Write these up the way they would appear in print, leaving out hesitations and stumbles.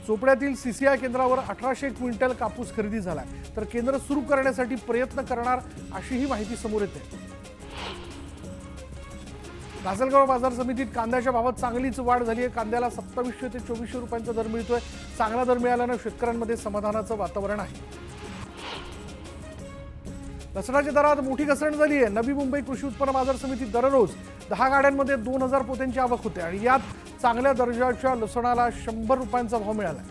चोपड्यातील CCI केंद्रावर 1800 quintal कापूस खरेदी झालाय, तर केंद्र सुरू करण्यासाठी प्रयत्न करणार अशीही माहिती समोर येते। लासलगाव बाजार समितीत कांद्याच्या भावात चांगलीच वाढ झाली आहे। कांद्याला 2700 ते 2400 रुपयांचा दर मिळतोय। चांगला दर मिळाल्यानं शेतकऱ्यांमध्ये समाधानाचं वातावरण आहे। लसणाच्या दरात मोठी घसरण झाली आहे। नवी मुंबई कृषी उत्पन्न बाजार समितीत दररोज 10 गाड्यांमध्ये 2000 पोत्यांची आवक होते आणि यात चांगल्या दर्जाच्या लसणाला 100 रुपयांचा भाव मिळाला।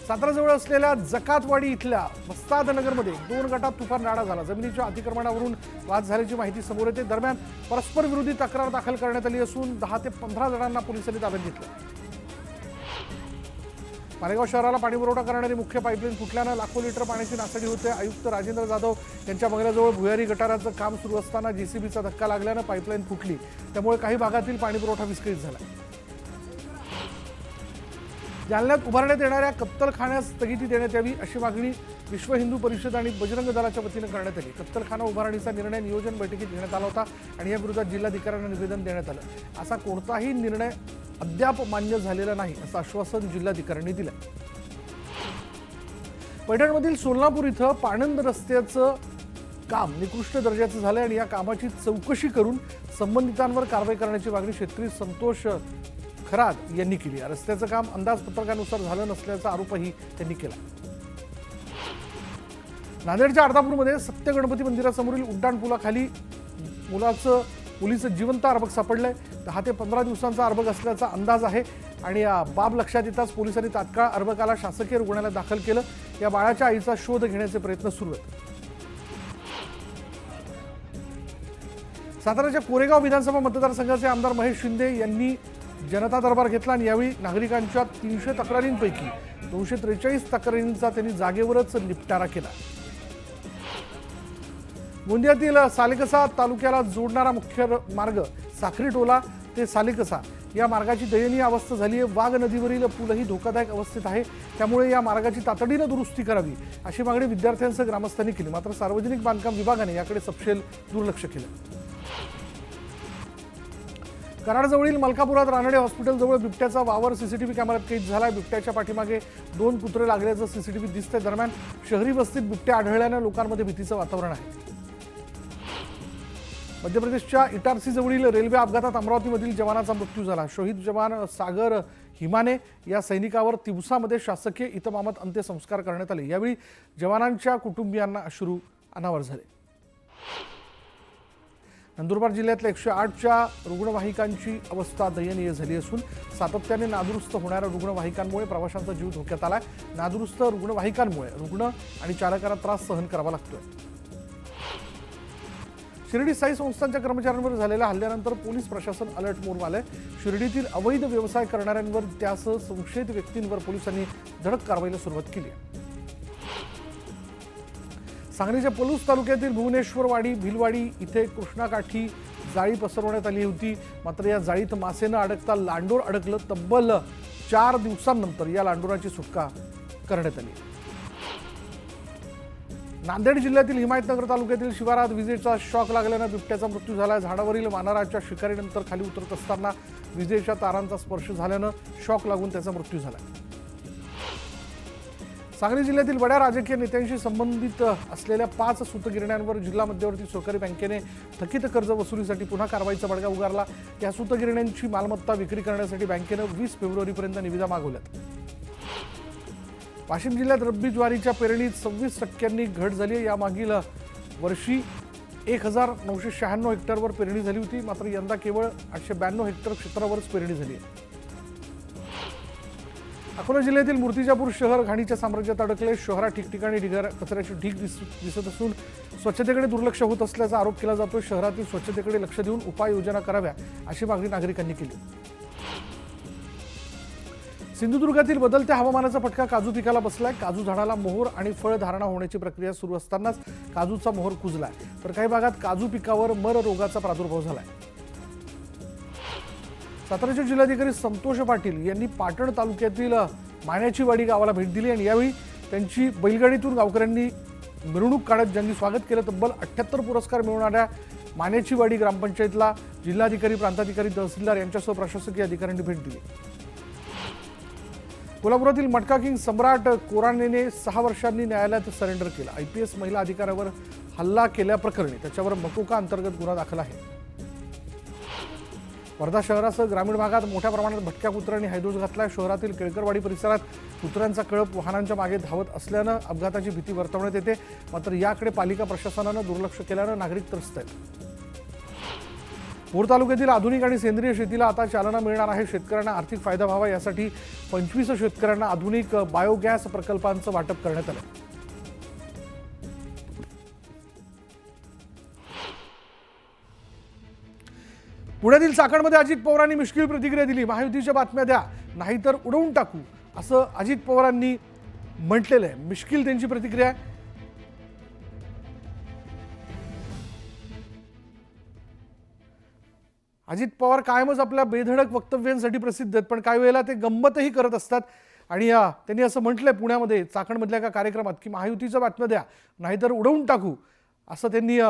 साताराजवळ असलेल्या जकातवाडी इथल्या वस्तादनगरमध्ये 2 गटात तुफान राडा झाला। जमिनीच्या अतिक्रमणावरून वाद झाल्याची माहिती समोर येते। दरम्यान परस्पर विरोधी तक्रार दाखल करण्यात आली असून 10 ते 15 जणांना पोलिसांनी ताब्यात घेतलं। मालेगाव शहराला पाणीपुरवठा करणारी मुख्य पाईपलाईन फुटल्यानं लाखो लिटर पाण्याची नासाडी होते। आयुक्त राजेंद्र जाधव यांच्या बंगल्याजवळ भुयारी गटाराचं काम सुरू असताना जेसीबीचा धक्का लागल्यानं पाईपलाईन फुटली, त्यामुळे काही भागातील पाणीपुरवठा विस्कळीत झाला। जालन्यात उभारण्यात येणाऱ्या कत्तलखान्यास स्थगिती देण्यात यावी अशी मागणी विश्व हिंदू परिषद आणि बजरंग दलाच्या वतीनं करण्यात आली। कत्तलखाना उभारणीचा निर्णय नियोजन बैठकीत घेण्यात आला होता आणि याविरोधात जिल्हाधिकाऱ्यांना निवेदन देण्यात आलं। असा कोणताही निर्णय अद्याप मान्य झालेला नाही असं आश्वासन जिल्हाधिकाऱ्यांनी दिलं। पैठणमधील सोलापूर इथं पाणंद रस्त्याचं काम निकृष्ट दर्जाचं झालंय आणि या कामाची चौकशी करून संबंधितांवर कारवाई करण्याची मागणी शेतकरी संतोष खरात यांनी केली। रस्त्याचं काम अंदाजपत्रकानुसार झालं नसल्याचा आरोपही त्यांनी केला। नांदेडच्या अर्धापूरमध्ये सत्य गणपती मंदिरासमोरील उड्डाण पुलाखाली मुलीचं जिवंत अर्भक सापडलंय। 10 ते 15 दिवसांचा अर्भक असल्याचा अंदाज आहे आणि या बाब लक्षात येताच पोलिसांनी तात्काळ अर्भकाला शासकीय रुग्णालयात दाखल केलं। या बाळाच्या आईचा शोध घेण्याचे प्रयत्न सुरू आहेत। साताराच्या कोरेगाव विधानसभा मतदारसंघाचे आमदार महेश शिंदे यांनी जनता दरबार घेतला आणि यावेळी नागरिकांच्या 300 तक्रारींपैकी 243 तक्रारींचा त्यांनी जागेवरच निपटारा केला। गोंदियातील सालेकसा तालुक्याला जोडणारा मुख्य मार्ग साखरीटोला ते सालेकसा या मार्गाची दयनीय अवस्था झाली आहे। वाघ नदीवरील पूलही धोकादायक अवस्थेत आहे, त्यामुळे या मार्गाची तातडीनं दुरुस्ती करावी अशी मागणी विद्यार्थ्यांसह ग्रामस्थांनी केली। मात्र सार्वजनिक बांधकाम विभागाने याकडे सपशेल दुर्लक्ष केलं। कराडजवळील मलकापुरात रानडे हॉस्पिटलजवळ बिबट्याचा वावर सीसीटीव्ही कॅमेऱ्यात कैद झाला। बिबट्याच्या पाठीमागे 2 कुत्रे लागल्याचं सीसीटीव्हीत दिसतंय। दरम्यान शहरी वस्तीत बिबट्या आढळल्यानं लोकांमध्ये भीतीचं वातावरण आहे। मध्य प्रदेशच्या इटारसी जवळील रेल्वे अपघातात अमरावतीमधील जवानाचा मृत्यू झाला। शहीद जवान सागर हिमाने या सैनिकावर तिवसामध्ये शासकीय इतमामात अंत्यसंस्कार करण्यात आले। यावेळी जवानांच्या कुटुंबियांना अश्रू अनावर झाले। नंदुरबार जिल्ह्यातल्या 108च्या रुग्णवाहिकांची अवस्था दयनीय झाली असून सातत्याने नादुरुस्त होणाऱ्या रुग्णवाहिकांमुळे प्रवाशांचा जीव धोक्यात आलाय। नादुरुस्त रुग्णवाहिकांमुळे रुग्ण आणि चालकांना त्रास सहन करावा लागतोय। शिर्डी साई संस्थांच्या कर्मचाऱ्यांवर झालेल्या हल्ल्यानंतर पोलीस प्रशासन अलर्ट मोडवर आलंय। शिर्डीतील अवैध व्यवसाय करणाऱ्यांवर त्यासह संशयित व्यक्तींवर पोलिसांनी धडक कारवाईला सुरुवात केली आहे। सांगलीच्या पलूस तालुक्यातील भुवनेश्वरवाडी भिलवाडी इथे कृष्णाकाठी जाळी पसरवण्यात आली होती, मात्र या जाळीत मासे न अडकता लांडोर अडकलं। तब्बल 4 दिवसांनंतर या लांडोराची सुटका करण्यात आली। नांदेड जिल्ह्यातील हिमायतनगर तालुक्यातील शिवारात विजेचा शॉक लागल्यानं बिबट्याचा मृत्यू झाला। झाडावरील वानराच्या शिकारीनंतर खाली उतरत असताना विजेच्या तारांचा स्पर्श झाल्यानं शॉक लागून त्याचा मृत्यू झाला। सांगली जिल्ह्यातील बड्या राजकीय नेत्यांशी संबंधित असलेल्या 5 सूतगिरण्यांवर जिल्हा मध्यवर्ती सहकारी बँकेने थकीत कर्ज वसुलीसाठी पुन्हा कारवाईचा बडगा उगारला। या सूतगिरण्यांची मालमत्ता विक्री करण्यासाठी बँकेनं 20 फेब्रुवारीपर्यंत निविदा मागवल्यात। वाशिम जिल्ह्यात रब्बी ज्वारीच्या पेरणीत 26% घट झाली आहे। यामागील वर्षी 1996 हेक्टरवर पेरणी झाली होती, मात्र यंदा केवळ 892 हेक्टर क्षेत्रावरच पेरणी झाली आहे। अकोला जिल्ह्यातील मूर्तिजापूर शहर घाणीच्या साम्राज्यात अडकले। शहरात ठिकठिकाणी कचऱ्याची ढीग दिसत असून स्वच्छतेकडे दुर्लक्ष होत असल्याचा आरोप केला जातो। शहरातील स्वच्छतेकडे लक्ष देऊन उपाययोजना कराव्या अशी मागणी नागरिकांनी केली। सिंधुदुर्गातील बदलत्या हवामानाचा फटका काजू पिकाला बसलाय। काजू झाडाला मोहर आणि फळ धारणा होण्याची प्रक्रिया सुरू असतानाच काजूचा मोहर कुजलाय, तर काही भागात काजू पिकावर मर रोगाचा प्रादुर्भाव झालाय। साताराचे जिल्हाधिकारी संतोष पाटील यांनी पाटण तालुक्यातील माण्याची वाडी गावाला भेट दिली आणि यावेळी त्यांची बैलगाडीतून गावकऱ्यांनी मिरवणूक काढत ज्यांनी स्वागत केलं। तब्बल 78 पुरस्कार मिळवणाऱ्या माण्याची वाडी ग्रामपंचायतला जिल्हाधिकारी, प्रांताधिकारी, तहसीलदार यांच्यासह प्रशासकीय अधिकाऱ्यांनी भेट दिली। कोल्हापुरातील मटका किंग सम्राट कोराणेने 6 वर्षांनी न्यायालयात सरेंडर केलं. IPS महिला अधिकाऱ्यावर हल्ला केल्याप्रकरणी त्याच्यावर मकोका अंतर्गत गुन्हा दाखल आहे. वर्धा शहरासह ग्रामीण भागात मोठ्या प्रमाणात भटक्या कुत्र्यांनी हैदोस घातलाय. शहरातील केळकरवाडी परिसरात कुत्र्यांचा कळप वाहनांच्या मागे धावत असल्यानं अपघाताची भीती वर्तवण्यात येते. मात्र याकडे पालिका प्रशासनानं दुर्लक्ष केल्यानं नागरिक त्रस्त आहेत. भोर तालुक्यातील आधुनिक आणि सेंद्रिय शेतीला आता चालना मिळणार आहे. शेतकऱ्यांना आर्थिक फायदा व्हावा यासाठी 25 शेतकऱ्यांना आधुनिक बायोगॅस प्रकल्पांचं वाटप करण्यात आलं. पुण्यातील चाकणमध्ये अजित पवारांनी मुश्किल प्रतिक्रिया दिली. महायुतीच्या बातम्या द्या नाहीतर उडवून टाकू असं अजित पवारांनी म्हटलेलं आहे. मुश्किल त्यांची प्रतिक्रिया आहे. अजित पवार कायमच आपल्या बेधडक वक्तव्यांसाठी प्रसिद्ध आहेत, पण काही वेळेला ते गंमतही करत असतात. आणि त्यांनी असं म्हटलंय पुण्यामध्ये चाकणमधल्या एका कार्यक्रमात की महायुतीच्या बातम्या द्या नाहीतर उडवून टाकू असं त्यांनी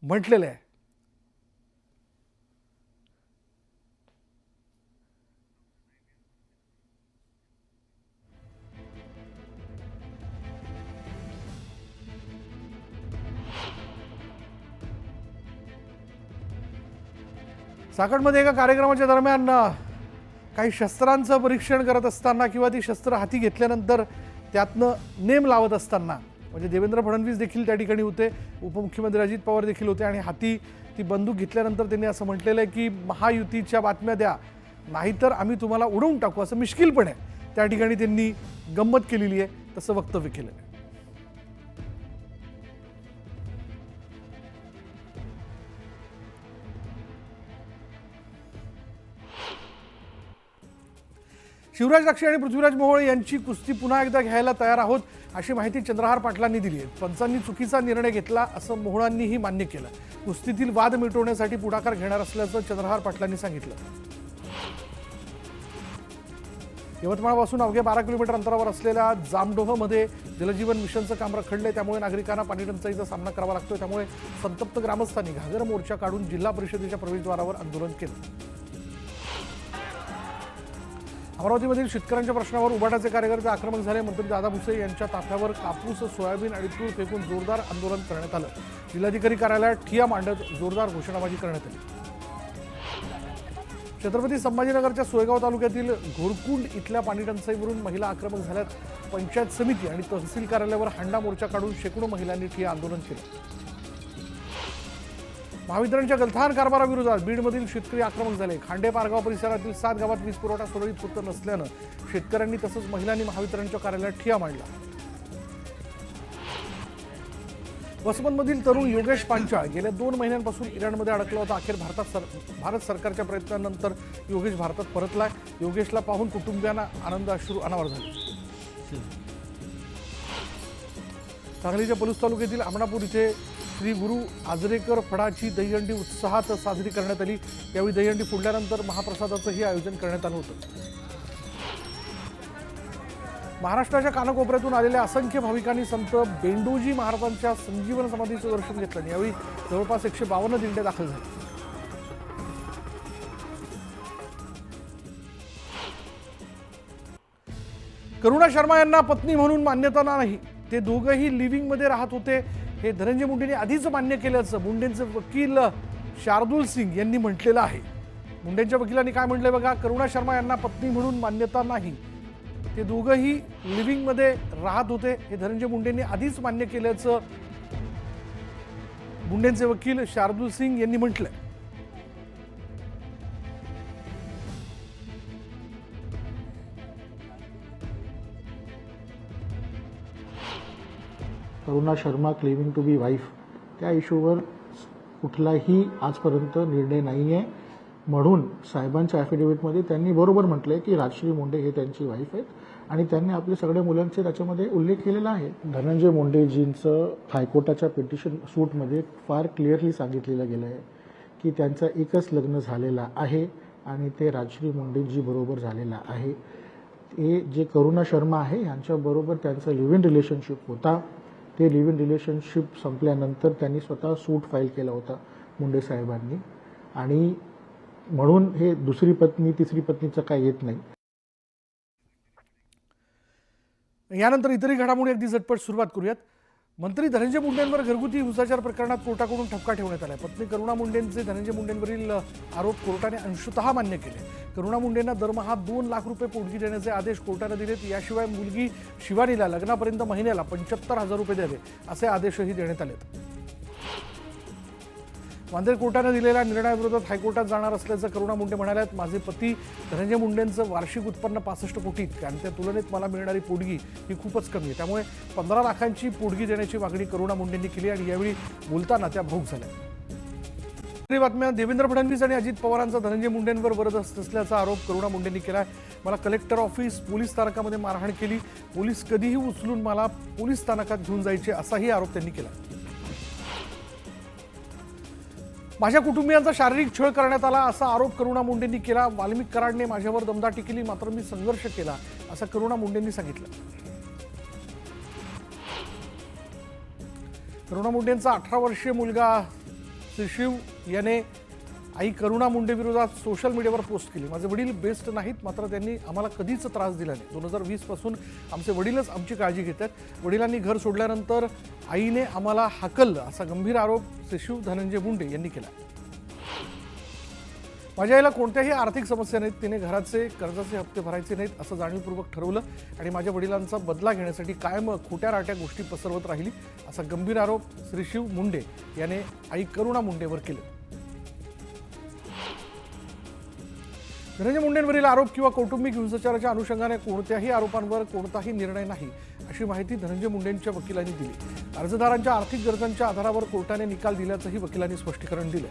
म्हटलेलं आहे. चाकणमध्ये एका कार्यक्रमाच्या दरम्यान काही शस्त्रांचं परीक्षण करत असताना किंवा ती शस्त्र हाती घेतल्यानंतर त्यातनं नेम लावत असताना म्हणजे देवेंद्र फडणवीस देखील त्या ठिकाणी होते, उपमुख्यमंत्री अजित पवार देखील होते आणि हाती ती बंदूक घेतल्यानंतर त्यांनी असं म्हटलेलं आहे की महायुतीच्या बातम्या द्या नाहीतर आम्ही तुम्हाला उडवून टाकू असं मिश्किलपणे त्या ठिकाणी त्यांनी गंमत केलेली आहे, तसं वक्तव्य केलं आहे. शिवराज राक्षे आणि पृथ्वीराज मोहोळ यांची कुस्ती पुन्हा एकदा घ्यायला तयार आहोत अशी माहिती चंद्रहार पाटलांनी दिली आहे. पंचांनी चुकीचा निर्णय घेतला असं मोहोळांनीही मान्य केलं. कुस्तीतील वाद मिटवण्यासाठी पुढाकार घेणार असल्याचं चंद्रहार पाटलांनी सांगितलं. यवतमाळपासून अवघ्या 12 किलोमीटर अंतरावर असलेल्या जामडोहमध्ये जलजीवन मिशनचं काम रखडलंय. त्यामुळे नागरिकांना पाणी टंचाईचा सामना करावा लागतोय. त्यामुळे संतप्त ग्रामस्थांनी घागर मोर्चा काढून जिल्हा परिषदेच्या प्रवेशद्वारावर आंदोलन केलं. अमरावतीमधील शेतकऱ्यांच्या प्रश्नावर उभाटाचे कार्यकर्ते आक्रमक झाले. मंत्री दादा भुसे यांच्या ताफ्यावर कापूस, सोयाबीन आणि तूर फेकून जोरदार आंदोलन करण्यात आलं. जिल्हाधिकारी कार्यालयात ठिय्या मांडत जोरदार घोषणाबाजी करण्यात आली. छत्रपती संभाजीनगरच्या सोयगाव तालुक्यातील घोरकुंड इथल्या पाणी टंचाईवरून महिला आक्रमक झाल्यात. पंचायत समिती आणि तहसील कार्यालयावर हांडा मोर्चा काढून शेकडो महिलांनी ठिय्या आंदोलन केलं. महावितरणच्या गलथान कारभाराविरोधात बीडमधील शेतकरी आक्रमक झाले. खांडे पारगाव परिसरातील 7 गावात वीज पुरवठा सुरळीत होत नसल्यानं शेतकऱ्यांनी तसंच महिलांनी महावितरणच्या कार्यालयात ठिय्या मांडला. वसमतमधील तरुण योगेश पांचाळ गेल्या 2 महिन्यांपासून इराणमध्ये अडकला होता. अखेर भारत सरकारच्या प्रयत्नानंतर योगेश भारतात परतलाय. योगेशला पाहून कुटुंबियांना आनंद अश्रू अनावर झाले. सांगलीच्या पलूस तालुक्यातील आमणापूर इथे श्री गुरु आजरेकर फडाची दहीहंडी उत्साहात साजरी करण्यात आली. यावेळी दहीहंडी फोडल्यानंतर महाप्रसादाचंही आयोजन करण्यात आलं होतं. महाराष्ट्राच्या कानाकोपऱ्यातून आलेल्या असंख्य भाविकांनी संत बेंडोजी महाराजांच्या संजीवन समाधीचं दर्शन घेतलं. यावेळी जवळपास 152 दिंड्या दाखल झाल्या. करुणा शर्मा यांना पत्नी म्हणून मान्यता नाही. ते दोघंही लिव्हिंगमध्ये राहत होते हे धनंजय मुंडेंनी आधीच मान्य केल्याचं मुंडेंचे वकील शार्दुल सिंग यांनी म्हटलेलं आहे. मुंडेंच्या वकिलांनी काय म्हटलंय बघा. करुणा शर्मा यांना पत्नी म्हणून मान्यता नाही. ते दोघंही लिव्हिंगमध्ये राहत होते हे धनंजय मुंडेंनी आधीच मान्य केल्याचं मुंडेंचे वकील शार्दुल सिंग यांनी म्हटलंय. Karuna Sharma claiming to be wife त्या इश्यूवर कुठलाही आजपर्यंत निर्णय नाही आहे. म्हणून साहेबांच्या ॲफिडेव्हिटमध्ये त्यांनी बरोबर म्हटलं आहे की राजश्री मुंडे हे त्यांची वाईफ आहेत आणि त्यांनी आपल्या सगळ्या मुलांचे त्याच्यामध्ये उल्लेख केलेला आहे. धनंजय मुंडेजींचं हायकोर्टाच्या पिटिशन सूटमध्ये फार क्लिअरली सांगितलेलं गेलं आहे की त्यांचं एकच लग्न झालेलं आहे आणि ते राजश्री मुंडेजी बरोबर झालेलं आहे. हे जे करुणा शर्मा आहे यांच्याबरोबर त्यांचं लिव्ह इन रिलेशनशिप होता. ते लिव्ह इन रिलेशनशिप संपल्यानंतर त्यांनी स्वतः सूट फाईल केला होता मुंडे साहेबांनी आणि म्हणून हे दुसरी पत्नी तिसरी पत्नीचं काय येत नाही. यानंतर इतरही घडामोडी अगदी झटपट सुरुवात करूयात. मंत्री धनंजय मुंडेंवर घरगुती हिंसाचार प्रकरणात कोर्टाकडून ठपका ठेवण्यात आला. पत्नी करुणा मुंडेंचे धनंजय मुंडेंवरील आरोप कोर्टाने अंशतः मान्य केले. करुणा मुंडेंना दरमहा 2 लाख रुपये पोटगी देण्याचे आदेश कोर्टाने दिलेत. याशिवाय मुलगी शिवानीला लग्नापर्यंत महिन्याला 75,000 रुपये द्यावे असे आदेशही देण्यात आलेत. नांदेड कोर्टाने दिलेल्या निर्णयाविरोधात हायकोर्टात जाणार असल्याचं करुणा मुंडे म्हणाल्यात. माझे पती धनंजय मुंडेंचं वार्षिक उत्पन्न 65 कोटी इतकं आणि त्या तुलनेत मला मिळणारी पोटगी ही खूपच कमी आहे. त्यामुळे 15 लाखांची पोटगी देण्याची मागणी करुणा मुंडेंनी केली आणि यावेळी बोलताना त्या भाऊक झाल्या. दुसरी बातम्या. देवेंद्र फडणवीस आणि अजित पवारांचा धनंजय मुंडेंवर वरदहस्त असल्याचा आरोप करुणा मुंडेंनी केला. मला कलेक्टर ऑफिस पोलीस स्थानकामध्ये मारहाण केली. पोलीस कधीही उचलून मला पोलीस स्थानकात घेऊन जायचे असाही आरोप त्यांनी केला. माझ्या कुटुंबियांचा शारीरिक छळ करण्यात आला असा आरोप करुणा मुंडेंनी केला. वाल्मिक कराडने माझ्यावर दमदाटी केली मात्र मी संघर्ष केला असं करुणा मुंडेंनी सांगितलं. करुणा मुंडेंचा 18 वर्षीय मुलगा शिशिव याने आई करुणा मुंडे विरोधात सोशल मीडियावर पोस्ट केली. माझे वडील बेस्ट नाहीत मात्र त्यांनी आम्हाला कधीच त्रास दिला नाही. 2020 पासून आमचे वडीलच आमची काळजी घेतात. वडिलांनी घर सोडल्यानंतर आईने आम्हाला हाकललं असा गंभीर आरोप शिशिव धनंजय मुंडे यांनी केला. माझ्या आईला कोणत्याही आर्थिक समस्या नाहीत. तिने घराचे कर्जाचे हप्ते भरायचे नाहीत असं जाणीवपूर्वक ठरवलं आणि माझ्या वडिलांचा बदला घेण्यासाठी कायम खोट्या राट्या गोष्टी पसरवत राहिली असा गंभीर आरोप शिशिव मुंडे याने आई करुणा मुंडेवर केला. धनंजय मुंडेंवरील आरोप किंवा कौटुंबिक हिंसाचाराच्या अनुषंगाने कोणत्याही आरोपांवर कोणताही निर्णय नाही अशी माहिती धनंजय मुंडेंच्या वकिलांनी दिली. अर्जदारांच्या आर्थिक गरजांच्या आधारावर कोर्टाने निकाल दिल्याचंही वकिलांनी स्पष्टीकरण दिलं.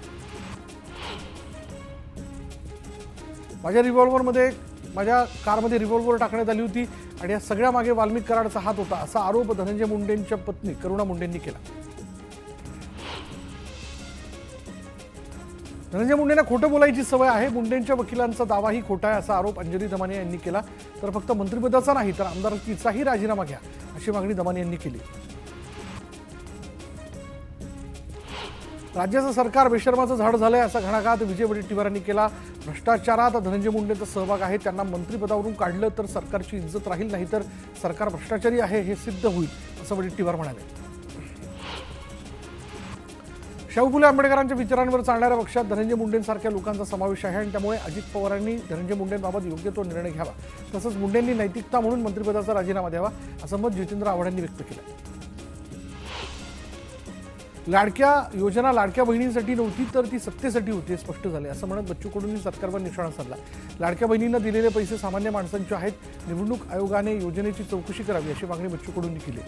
माझ्या कारमध्ये रिव्हॉल्वर टाकण्यात आली होती आणि या सगळ्या मागे वाल्मिक कराडचा हात होता असा आरोप धनंजय मुंडेंच्या पत्नी करुणा मुंडेंनी केला. धनंजय मुंडेंना खोटं बोलायची सवय आहे. मुंडेंच्या वकिलांचा दावाही खोटा आहे असा आरोप अंजली दमाने यांनी केला. तर फक्त मंत्रिपदाचा नाही तर आमदारकीचाही राजीनामा घ्या अशी मागणी दमाने यांनी केली. राज्याचं सरकार बेशर्माचं झाड झालंय असा घणाघात विजय वडेट्टीवारांनी केला. भ्रष्टाचारात धनंजय मुंडेंचा सहभाग आहे. त्यांना मंत्रिपदावरून काढलं तर सरकारची इज्जत राहील नाही तर सरकार भ्रष्टाचारी आहे हे सिद्ध होईल असं वडेट्टीवार म्हणाले. शाहू फुले आंबेडकरांच्या विचारांवर चालणाऱ्या पक्षात धनंजय मुंडेंसारख्या लोकांचा समावेश आहे आणि त्यामुळे अजित पवारांनी धनंजय मुंडेंबाबत योग्य तो निर्णय घ्यावा. तसंच मुंडेंनी नैतिकता म्हणून मंत्रिपदाचा राजीनामा द्यावा असं मत जितेंद्र आव्हाड यांनी व्यक्त केलं. लाडक्या बहिणींसाठी नव्हती तर ती सत्तेसाठी होती हे स्पष्ट झाले असं म्हणत बच्चू कडूंनी सरकारवर निशाणा साधला. लाडक्या बहिणींना दिलेले पैसे सामान्य माणसांचे आहेत. निवडणूक आयोगाने योजनेची चौकशी करावी अशी मागणी बच्चू कडूंनी केली.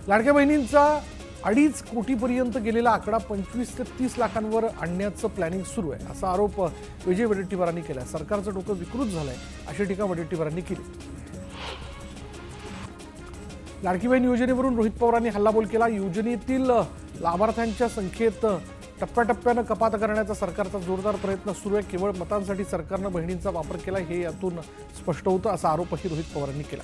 लाडक्या बहिणींचा 2.5 कोटीपर्यंत गेलेला आकडा 25 ते 30 लाखांवर आणण्याचं प्लॅनिंग सुरू आहे असा आरोप विजय वडेट्टीवारांनी केला. सरकारचं डोकं विकृत झालंय अशी टीका वडेट्टीवारांनी केली. लाडकी बहीण योजनेवरून रोहित पवारांनी हल्लाबोल केला. योजनेतील लाभार्थ्यांच्या संख्येत टप्प्याटप्प्यानं कपात करण्याचा सरकारचा जोरदार प्रयत्न सुरू आहे. केवळ मतांसाठी सरकारनं बहिणींचा वापर केला हे यातून स्पष्ट होतं असा आरोपही रोहित पवारांनी केला.